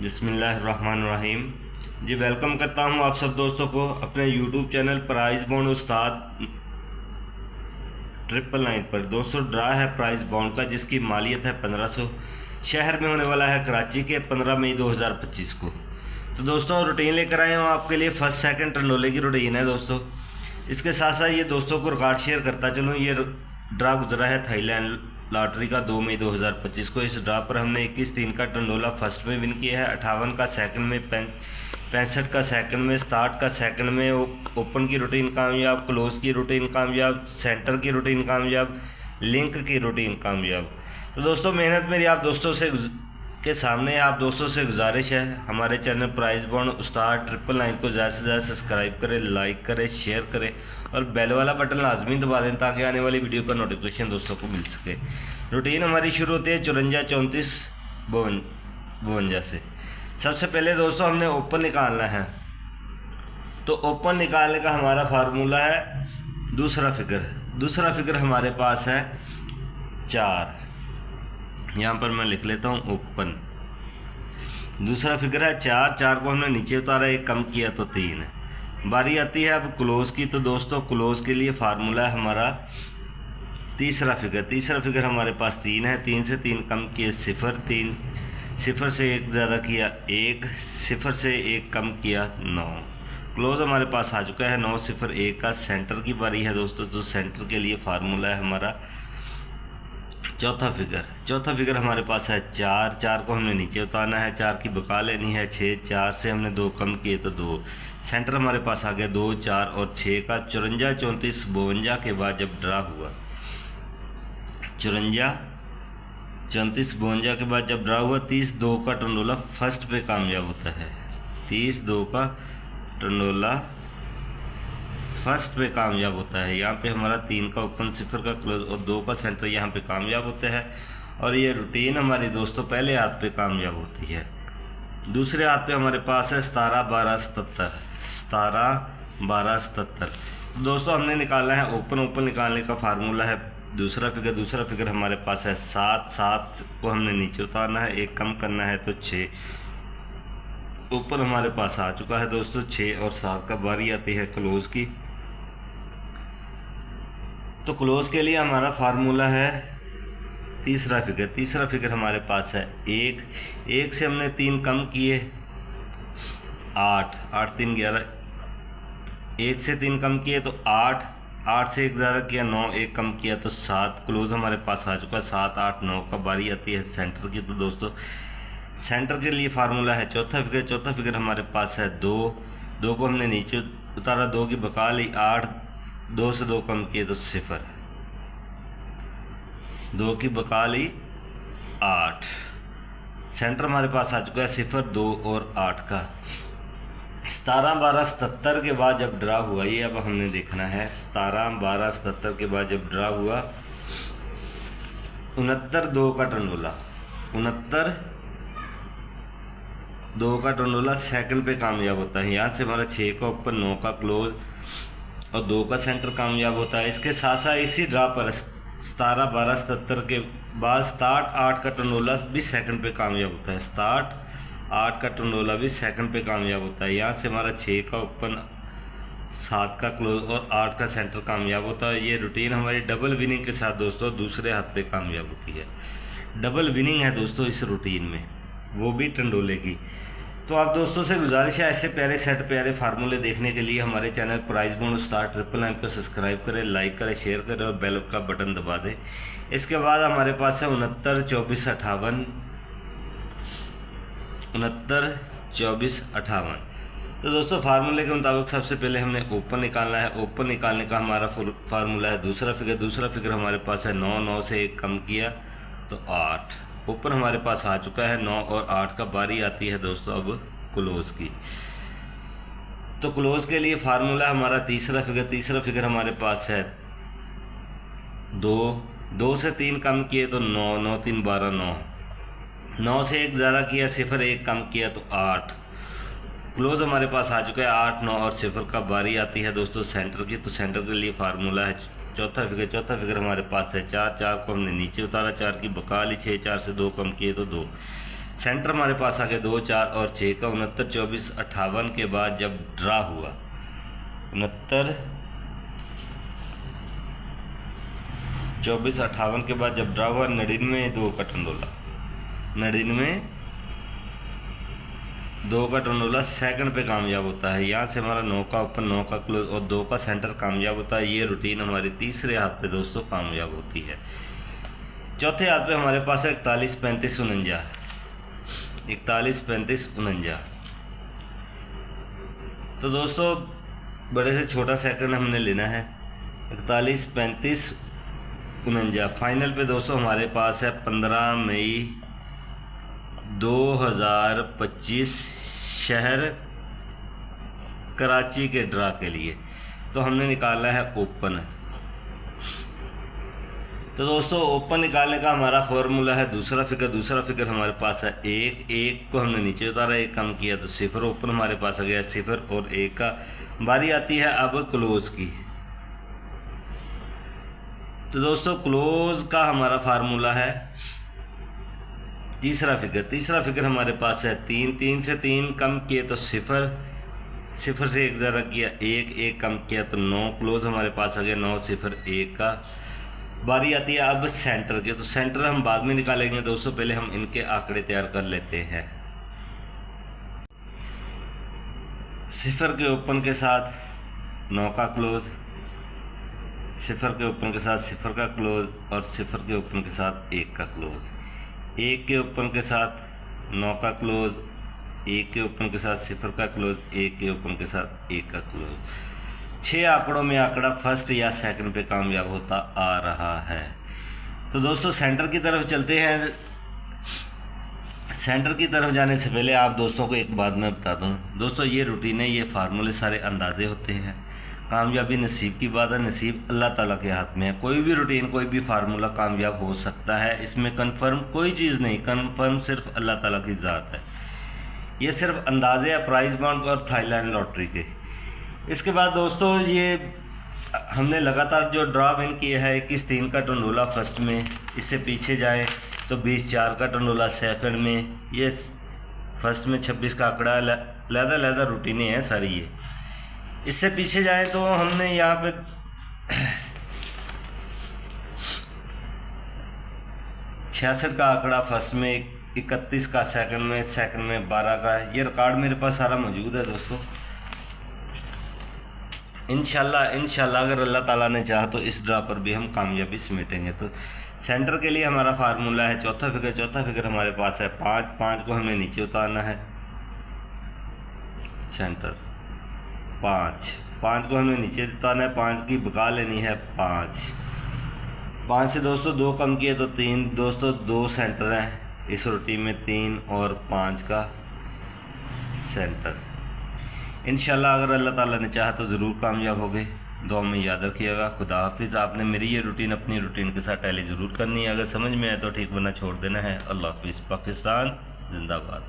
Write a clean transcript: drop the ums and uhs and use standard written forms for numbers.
बिस्मिल्लाहिर्रहमानिर्रहीम। जी वेलकम करता हूँ आप सब दोस्तों को अपने यूट्यूब चैनल प्राइज़ बॉन्ड उस्ताद 999 पर। दोस्तों ड्रा है प्राइज़ बॉन्ड का जिसकी मालियत है 1500। शहर में होने वाला है कराची के 15 मई 2025 को। तो दोस्तों रूटीन लेकर आए हूँ आपके लिए फर्स्ट सेकंड टंडोले की रूटीन है दोस्तों। इसके साथ साथ ये दोस्तों को रिकॉर्ड शेयर करता चलूँ। ये ड्रा गुजरा है थाईलैंड लॉटरी का 2 मई 2025 को। इस ड्रा पर हमने 21 का टंडोला फर्स्ट में विन किया है, 58 का सेकंड में, 65 का सेकंड में, 60 का सेकंड में। ओपन की रूटीन कामयाब, क्लोज की रूटीन कामयाब, सेंटर की रूटीन कामयाब, लिंक की रूटीन कामयाब। तो दोस्तों मेहनत मेरी आप दोस्तों से के सामने आप दोस्तों से गुजारिश है, हमारे चैनल प्राइज़ बॉन्ड उस्ताद 999 को ज़्यादा से ज़्यादा सब्सक्राइब करें, लाइक करें, शेयर करें और बेल वाला बटन लाजमी दबा दें ताकि आने वाली वीडियो का नोटिफिकेशन दोस्तों को मिल सके। रूटीन हमारी शुरू होती है 54, 34, 52 से। सबसे पहले दोस्तों हमने ओपन निकालना है, तो ओपन निकालने का हमारा फार्मूला है दूसरा फिगर हमारे पास है 4। यहाँ पर मैं लिख लेता हूँ ओपन। दूसरा फिगर है 4 को हमने नीचे उतारा, एक कम किया तो 3 है। बारी आती है अब क्लोज की। तो दोस्तों क्लोज के लिए फार्मूला है हमारा तीसरा फिगर हमारे पास 3 है। 3 से 3 कम किए 0, 3 0 से 1 ज़्यादा किया 1, 0 से 1 कम किया 9। क्लोज हमारे पास आ चुका है 9, 0, 1 का। सेंटर की बारी है दोस्तों, तो सेंटर के लिए फार्मूला है हमारा चौथा फिगर हमारे पास है 4 को हमने नीचे उतारना है, 4 की बका लेनी है 6, 4 से हमने 2 कम किए तो 2। सेंटर हमारे पास आ गया 2, 4 और 6 का। 54, 34, 52 के बाद जब ड्रा हुआ 54, 34, 52 के बाद जब ड्रा हुआ 30-2 का टंडोला फर्स्ट पे कामयाब होता है। 30-2 का टंडोला फर्स्ट पे कामयाब होता है। यहाँ पे हमारा 3 का ओपन, 0 का क्लोज और 2 का सेंटर यहाँ पे कामयाब होते हैं। और ये रूटीन हमारी दोस्तों पहले हाथ पे कामयाब होती है। दूसरे हाथ पे हमारे पास है 17, 12, 77। 17, 12, 77 दोस्तों हमने निकालना है ओपन निकालने का फार्मूला है दूसरा फिगर हमारे पास है 7 को हमने नीचे उतारना है, एक कम करना है तो 6। ऊपर हमारे पास आ चुका है दोस्तों 6 और 7 का। बारी आती है क्लोज की। तो क्लोज के लिए हमारा फार्मूला है तीसरा फिगर हमारे पास है 1 से हमने 3 कम किए 8, 3, 11, 1 से 3 कम किए तो 8 से 1 ज़्यादा किया 9, 1 कम किया तो 7। क्लोज हमारे पास आ चुका है 7, 8, 9 का। बारी आती है सेंटर की। तो दोस्तों सेंटर के लिए फार्मूला है चौथा फिगर हमारे पास है 2 को हमने नीचे उतारा, 2 की बका ली 8, 2 से 2 कम किए तो 0, 2 की बका ली 8। सेंटर हमारे पास आ चुका है 0, 2 और 8 का। 17, 12, 77 के बाद जब ड्रा हुआ, ये अब हमने देखना है 17, 12, 77 के बाद जब ड्रा हुआ 69, 2 का टंडोला 69, 2 का टंडोला सेकंड पे कामयाब होता है। यहाँ से हमारा 6 का ओपन, 9 का क्लोज और 2 का सेंटर कामयाब होता है। इसके साथ साथ इसी ड्रा पर 17, 12, 77 के बाद 67, 8 का टंडोला भी सेकंड पे कामयाब होता है। 67, 8 का टंडोला भी सेकंड पे कामयाब होता है। यहाँ से हमारा 6 का ओपन, 7 का क्लोज और 8 का सेंटर कामयाब होता है। ये रूटीन हमारी डबल विनिंग के साथ दोस्तों दूसरे हाथ पे कामयाब होती है। डबल विनिंग है दोस्तों इस रूटीन में, वो भी टंडोले की। तो आप दोस्तों से गुजारिश है ऐसे प्यारे सेट प्यारे फार्मूले देखने के लिए हमारे चैनल प्राइज़ बॉन्ड उस्ताद 999 को सब्सक्राइब करें, लाइक करें, शेयर करें और बेल का बटन दबा दें। इसके बाद हमारे पास है 69, 24, 58, 69, 24, 58। तो दोस्तों फार्मूले के मुताबिक सबसे पहले हमने ओपन निकालना है। ओपन निकालने का हमारा फार्मूला है दूसरा फिगर हमारे पास है 9 से 1 कम किया तो 8। ऊपर हमारे पास आ चुका है 9 और 8 का। बारी आती है दोस्तों अब क्लोज की। तो क्लोज के लिए फार्मूला हमारा तीसरा फिगर हमारे पास है 2 से 3 कम किए तो 9, 9, 3, 12, 9 से 1 ज़्यादा किया 0, 1 कम किया तो 8। क्लोज हमारे पास आ चुका है 8, 9 और 0 का। बारी आती है दोस्तों सेंटर की। तो सेंटर के लिए फार्मूला है चौथा फिगर हमारे पास है 4 को हमने नीचे उतारा, 4 की बका ली 6, 4 से 2 कम किए तो 2। सेंटर हमारे पास आ गया 2, 4 और 6 का। 69, 24, 58 के बाद जब ड्रा हुआ 69, 24, 58 के बाद जब ड्रा हुआ 99, 2 का टंडोला। 99, 2 का टंडोला सेकंड पे कामयाब होता है। यहाँ से हमारा 9 का ओपन, 9 का क्लोज और 2 का सेंटर कामयाब होता है। ये रूटीन हमारी तीसरे हाथ पे दोस्तों कामयाब होती है। चौथे हाथ पे हमारे पास है 41, 35, 49। 41, 35, 49। तो दोस्तों बड़े से छोटा सेकंड हमने लेना है। 41, 35, 49। फाइनल पे दोस्तों हमारे पास है 15 मई 2025 शहर कराची के ड्रा के लिए। तो हमने निकालना है ओपन। तो दोस्तों ओपन निकालने का हमारा फॉर्मूला है दूसरा फिगर हमारे पास है 1। 1 को हमने नीचे उतारा, 1 कम किया तो 0। ओपन हमारे पास आ गया 0 और 1 का। बारी आती है अब क्लोज की। तो दोस्तों क्लोज का हमारा फार्मूला है तीसरा फिगर हमारे पास है 3। 3 से 3 कम किए तो 0। 0 से 1 ज़रा किया 1। 1 कम किया तो 9। क्लोज हमारे पास आ गया 9, 0, 1 का। बारी आती है अब सेंटर की। तो सेंटर हम बाद में निकालेंगे दोस्तों, पहले हम इनके आंकड़े तैयार कर लेते हैं। 0 के ओपन के साथ 9 का क्लोज, 0 के ओपन के साथ 0 का क्लोज और 0 के ओपन के साथ 1 का क्लोज। 1 के ओपन के साथ 9 का क्लोज, 1 के ओपन के साथ 0 का क्लोज, 1 के ओपन के साथ 1 का क्लोज। 6 आंकड़ों में आंकड़ा फर्स्ट या सेकंड पे कामयाब होता आ रहा है। तो दोस्तों सेंटर की तरफ चलते हैं। सेंटर की तरफ जाने से पहले आप दोस्तों को एक बात मैं बता दूं दोस्तों, ये रूटीन है, ये फार्मूले सारे अंदाजे होते हैं। कामयाबी नसीब की बात है, नसीब अल्लाह ताला के हाथ में है। कोई भी रूटीन, कोई भी फार्मूला कामयाब हो सकता है, इसमें कन्फर्म कोई चीज़ नहीं, कन्फर्म सिर्फ अल्लाह ताला की ज़ात है। ये सिर्फ अंदाजे है प्राइस बॉन्ड और थाईलैंड लॉटरी के। इसके बाद दोस्तों ये हमने लगातार जो ड्रा विन किया है 21, 3 का टंडोला फर्स्ट में, इससे पीछे जाएं तो 20, 4 का टंडोला सेकंड में, ये फर्स्ट में 26 का आंकड़ा, लहदा रूटीनें हैं सारी ये। इससे पीछे जाएं तो हमने यहाँ पे 66 का आंकड़ा फर्स्ट में, 31 का सेकंड में 12 का। ये रिकॉर्ड मेरे पास सारा मौजूद है दोस्तों। इंशाल्लाह अगर अल्लाह ताला ने चाहा तो इस ड्रा पर भी हम कामयाबी समेटेंगे। तो सेंटर के लिए हमारा फार्मूला है चौथा फिगर हमारे पास है 5। 5 को हमने नीचे उतारना है। सेंटर 5 को हमने नीचे उतारना है। 5 की बका लेनी है 5 से दोस्तों 2 कम किए तो 3। दोस्तों 2 सेंटर हैं इस रूटीन में, 3 और 5 का सेंटर। इंशाल्लाह अगर अल्लाह ताला ने चाहा तो ज़रूर कामयाब होगे। दुआ में याद रखिएगा। खुदा हाफिज़। आपने मेरी ये रूटीन अपनी रूटीन के साथ टैली ज़रूर करनी है। अगर समझ में आए तो ठीक, वरना छोड़ देना है। अल्लाह हाफिज़। पाकिस्तान जिंदाबाद।